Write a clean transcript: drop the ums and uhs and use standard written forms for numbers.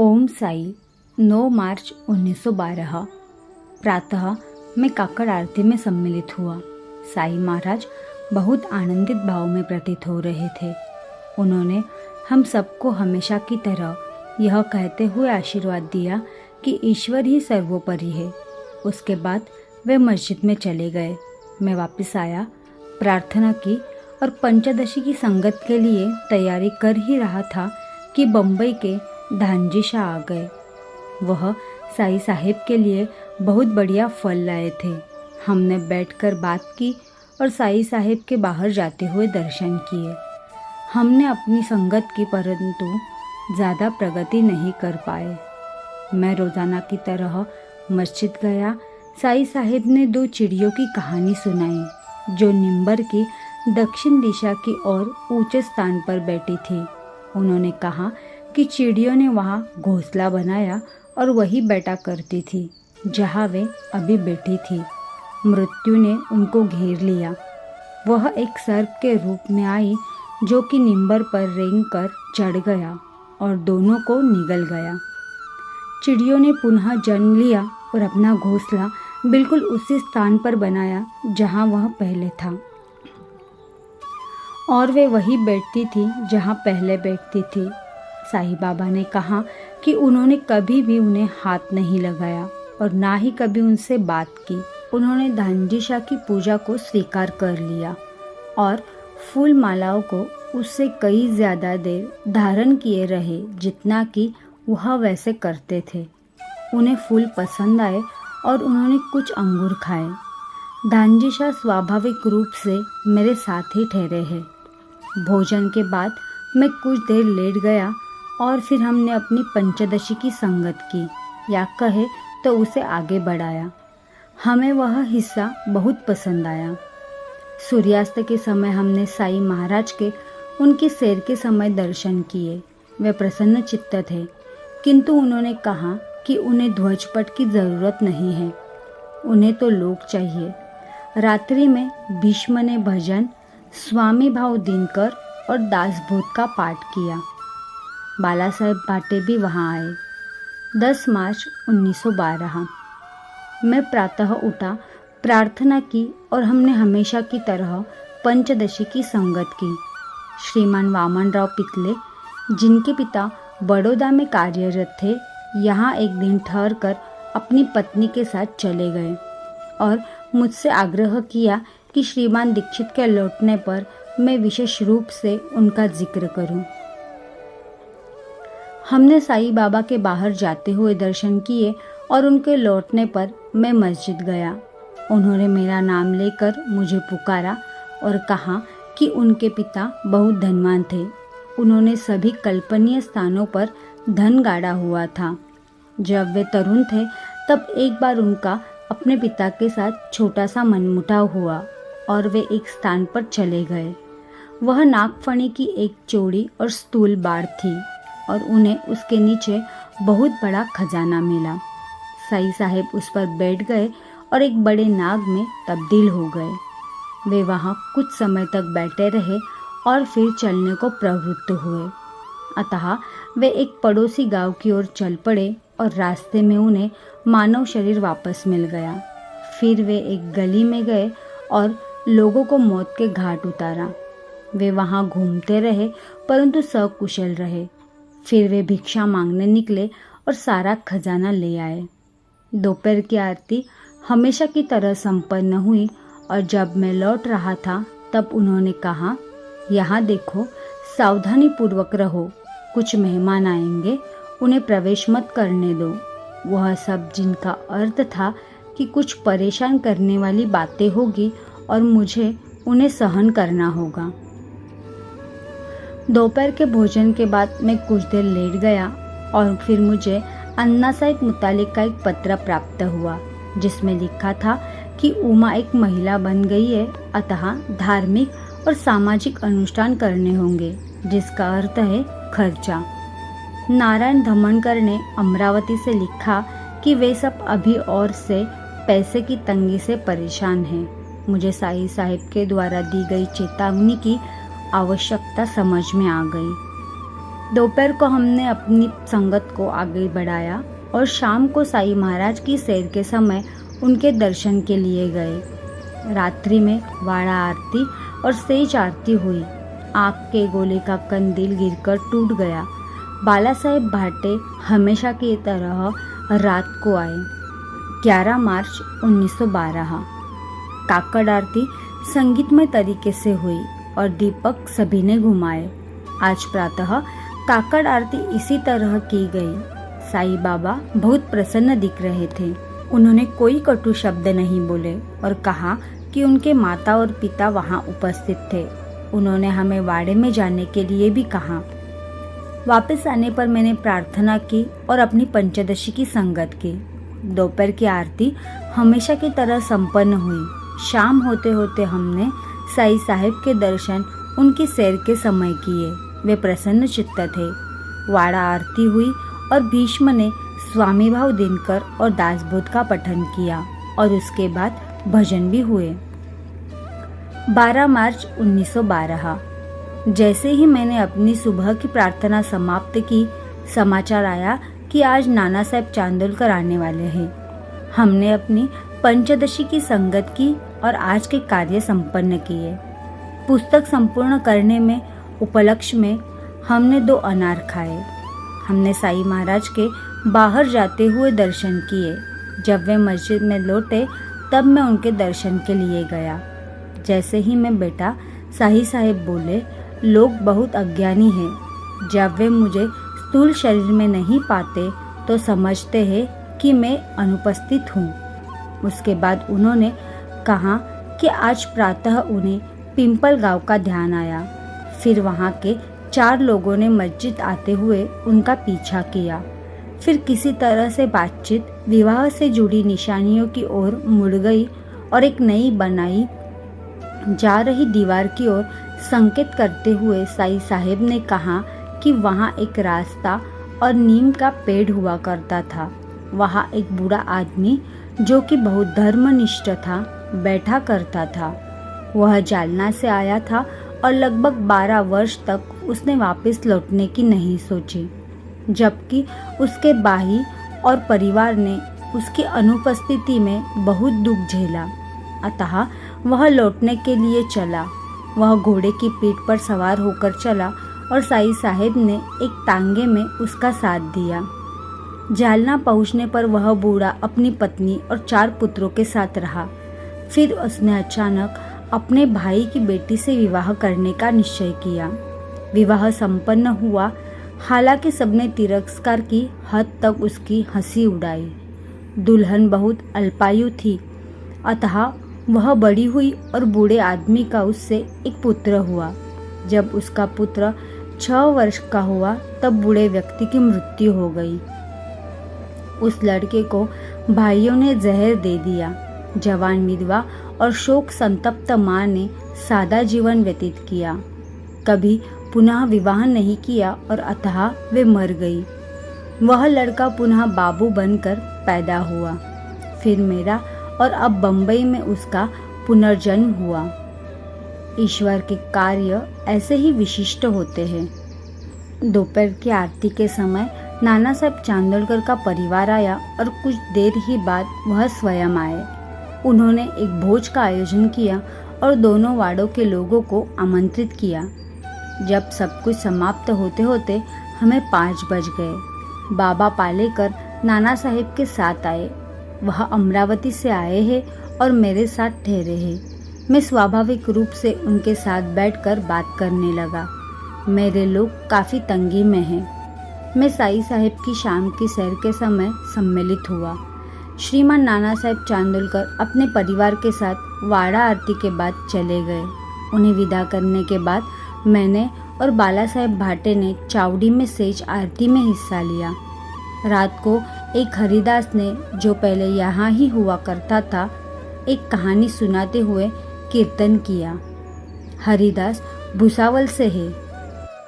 ओम साई 9 मार्च 1912 प्रातः मैं काकड़ आरती में सम्मिलित हुआ। साई महाराज बहुत आनंदित भाव में प्रतीत हो रहे थे। उन्होंने हम सबको हमेशा की तरह यह कहते हुए आशीर्वाद दिया कि ईश्वर ही सर्वोपरि है। उसके बाद वे मस्जिद में चले गए। मैं वापस आया, प्रार्थना की और पंचदशी की संगत के लिए तैयारी कर ही रहा था कि बम्बई के धानजी शाह आ गए। वह साई साहेब के लिए बहुत बढ़िया फल लाए थे। हमने बैठकर बात की और साई साहेब के बाहर जाते हुए दर्शन किए। हमने अपनी संगत की, परंतु ज़्यादा प्रगति नहीं कर पाए। मैं रोज़ाना की तरह मस्जिद गया। साई साहेब ने 2 चिड़ियों की कहानी सुनाई जो निम्बर की दक्षिण दिशा की ओर ऊंचे स्थान पर बैठी थी। उन्होंने कहा कि चिड़ियों ने वहाँ घोंसला बनाया और वही बैठा करती थी जहाँ वे अभी बैठी थी। मृत्यु ने उनको घेर लिया। वह एक सर्प के रूप में आई जो कि निम्बर पर रेंग कर चढ़ गया और दोनों को निगल गया। चिड़ियों ने पुनः जन्म लिया और अपना घोंसला बिल्कुल उसी स्थान पर बनाया जहाँ वह पहले था, और वे वही बैठती थी जहाँ पहले बैठती थी। साईं बाबा ने कहा कि उन्होंने कभी भी उन्हें हाथ नहीं लगाया और ना ही कभी उनसे बात की। उन्होंने धानजी शाह की पूजा को स्वीकार कर लिया और फूल मालाओं को उससे कई ज़्यादा देर धारण किए रहे जितना कि वह वैसे करते थे। उन्हें फूल पसंद आए और उन्होंने कुछ अंगूर खाए। धानजी शाह स्वाभाविक रूप से मेरे साथ ही ठहरे हैं। भोजन के बाद मैं कुछ देर लेट गया और फिर हमने अपनी पंचदशी की संगत की, या कहे तो उसे आगे बढ़ाया। हमें वह हिस्सा बहुत पसंद आया। सूर्यास्त के समय हमने साई महाराज के उनकी सैर के समय दर्शन किए। वे प्रसन्न चित्त थे, किंतु उन्होंने कहा कि उन्हें ध्वजपट की ज़रूरत नहीं है, उन्हें तो लोग चाहिए। रात्रि में भीष्म ने भजन, स्वामी भाव दिनकर और दासबोध का पाठ किया। बाला साहेब भाटे भी वहाँ आए। 10 मार्च 1912 मैं प्रातः उठा, प्रार्थना की और हमने हमेशा की तरह पंचदशी की संगत की। श्रीमान वामनराव पितले, जिनके पिता बड़ौदा में कार्यरत थे, यहाँ एक दिन ठहर कर अपनी पत्नी के साथ चले गए और मुझसे आग्रह किया कि श्रीमान दीक्षित के लौटने पर मैं विशेष रूप से उनका जिक्र करूं। हमने साईं बाबा के बाहर जाते हुए दर्शन किए और उनके लौटने पर मैं मस्जिद गया। उन्होंने मेरा नाम लेकर मुझे पुकारा और कहा कि उनके पिता बहुत धनवान थे। उन्होंने सभी कल्पनीय स्थानों पर धन गाड़ा हुआ था। जब वे तरुण थे तब एक बार उनका अपने पिता के साथ छोटा सा मनमुटाव हुआ और वे एक स्थान पर चले गए। वह नागफणी की एक चौड़ी और स्थूल बाड़ थी और उन्हें उसके नीचे बहुत बड़ा खजाना मिला। साईं साहेब उस पर बैठ गए और एक बड़े नाग में तब्दील हो गए। वे वहाँ कुछ समय तक बैठे रहे और फिर चलने को प्रवृत्त हुए। अतः वे एक पड़ोसी गांव की ओर चल पड़े और रास्ते में उन्हें मानव शरीर वापस मिल गया। फिर वे एक गली में गए और लोगों को मौत के घाट उतारा। वे वहाँ घूमते रहे परंतु सकुशल रहे। फिर वे भिक्षा मांगने निकले और सारा खजाना ले आए। दोपहर की आरती हमेशा की तरह संपन्न हुई और जब मैं लौट रहा था तब उन्होंने कहा, यहाँ देखो, सावधानी पूर्वक रहो, कुछ मेहमान आएंगे, उन्हें प्रवेश मत करने दो। वह सब जिनका अर्थ था कि कुछ परेशान करने वाली बातें होगी और मुझे उन्हें सहन करना होगा। दोपहर के भोजन के बाद मैं कुछ देर लेट गया और फिर मुझे अन्ना साहिब मुतालिक का एक पत्र प्राप्त हुआ जिसमें लिखा था कि उमा एक महिला बन गई है, अतः धार्मिक और सामाजिक अनुष्ठान करने होंगे, जिसका अर्थ है खर्चा। नारायण धमनकर ने अमरावती से लिखा कि वे सब अभी और से पैसे की तंगी से परेशान हैं। मुझे साईं साहेब के द्वारा दी गई चेतावनी की आवश्यकता समझ में आ गई। दोपहर को हमने अपनी संगत को आगे बढ़ाया और शाम को साईं महाराज की सैर के समय उनके दर्शन के लिए गए। रात्रि में वाड़ा आरती और सेज आरती हुई। आँख के गोले का कंदील गिरकर टूट गया। बाला साहेब भाटे हमेशा की तरह रात को आए। 11 मार्च 1912। काकड़ आरती संगीतमय तरीके से हुई और दीपक सभी ने घुमाए। आज प्रातः काकड़ आरती इसी तरह की गई। साईं बाबा बहुत प्रसन्न दिख रहे थे। उन्होंने कोई कटु शब्द नहीं बोले और कहा कि उनके माता और पिता वहां उपस्थित थे। उन्होंने हमें वाड़े में जाने के लिए भी कहा। वापस आने पर मैंने प्रार्थना की और अपनी पंचदशी की संगत की। दोपहर की आरती हमेशा की तरह संपन्न हुई। शाम होते होते हमने साईं साहेब के दर्शन उनकी सैर के समय किए। वे प्रसन्न चित्त थे। वाड़ा आरती हुई और भीष्म ने स्वामी भाव दिनकर और दासबोध का पठन किया और उसके बाद भजन भी हुए। 12 मार्च 1912। जैसे ही मैंने अपनी सुबह की प्रार्थना समाप्त की, समाचार आया कि आज नाना साहब चांदोलकर आने वाले हैं। हमने अपनी पंचदशी की संगत की और आज के कार्य संपन्न किए। पुस्तक संपूर्ण करने में उपलक्ष्य में हमने 2 अनार खाए। हमने साईं महाराज के बाहर जाते हुए दर्शन किए। जब वे मस्जिद में लौटे तब मैं उनके दर्शन के लिए गया। जैसे ही मैं बेटा, साईं साहेब बोले, लोग बहुत अज्ञानी हैं। जब वे मुझे स्थूल शरीर में नहीं पाते तो समझते हैं कि मैं अनुपस्थित हूँ। उसके बाद उन्होंने कहा कि आज प्रातः उन्हें पिंपल गांव का ध्यान आया। फिर वहाँ के 4 लोगों ने मस्जिद आते हुए उनका पीछा किया। फिर किसी तरह से बातचीत विवाह से जुड़ी निशानियों की ओर मुड़ गई और एक नई बनाई जा रही दीवार की ओर संकेत करते हुए साईं साहेब ने कहा कि वहाँ एक रास्ता और नीम का पेड़ हुआ करता था। वहाँ एक बूढ़ा आदमी जो कि बहुत धर्मनिष्ठ था बैठा करता था। वह जालना से आया था और लगभग 12 वर्ष तक उसने वापस लौटने की नहीं सोची, जबकि उसके भाई और परिवार ने उसकी अनुपस्थिति में बहुत दुख झेला। अतः वह लौटने के लिए चला। वह घोड़े की पीठ पर सवार होकर चला और साईं साहेब ने एक तांगे में उसका साथ दिया। जालना पहुंचने पर वह बूढ़ा अपनी पत्नी और 4 पुत्रों के साथ रहा। फिर उसने अचानक अपने भाई की बेटी से विवाह करने का निश्चय किया। विवाह संपन्न हुआ। हालांकि सबने तिरस्कार की हद तक उसकी हंसी उड़ाई। दुल्हन बहुत अल्पायु थी, अतः वह बड़ी हुई और बूढ़े आदमी का उससे एक पुत्र हुआ। जब उसका पुत्र 6 वर्ष का हुआ तब बूढ़े व्यक्ति की मृत्यु हो गई। उस लड़के को भाइयों ने जहर दे दिया। जवान विधवा और शोक संतप्त माँ ने सादा जीवन व्यतीत किया। कभी पुनः विवाह नहीं किया और अतः वे मर गई। वह लड़का पुनः बाबू बनकर पैदा हुआ। फिर मेरा और अब बंबई में उसका पुनर्जन्म हुआ। ईश्वर के कार्य ऐसे ही विशिष्ट होते हैं। दोपहर की आरती के समय नाना साहब चांदोलकर का परिवार आया और कुछ देर ही बाद वह स्वयं आए। उन्होंने एक भोज का आयोजन किया और दोनों वाड़ों के लोगों को आमंत्रित किया। जब सब कुछ समाप्त होते होते हमें 5 बज गए। बाबा पालेकर नाना साहेब के साथ आए। वह अमरावती से आए हैं और मेरे साथ ठहरे हैं। मैं स्वाभाविक रूप से उनके साथ बैठकर बात करने लगा। मेरे लोग काफ़ी तंगी में हैं। मैं साईं साहेब की शाम की सैर के समय सम्मिलित हुआ। श्रीमान नाना साहेब चांदोलकर अपने परिवार के साथ वाड़ा आरती के बाद चले गए। उन्हें विदा करने के बाद मैंने और बाला साहेब भाटे ने चावड़ी में सेज आरती में हिस्सा लिया। रात को एक हरिदास ने, जो पहले यहाँ ही हुआ करता था, एक कहानी सुनाते हुए कीर्तन किया। हरिदास भुसावल से है।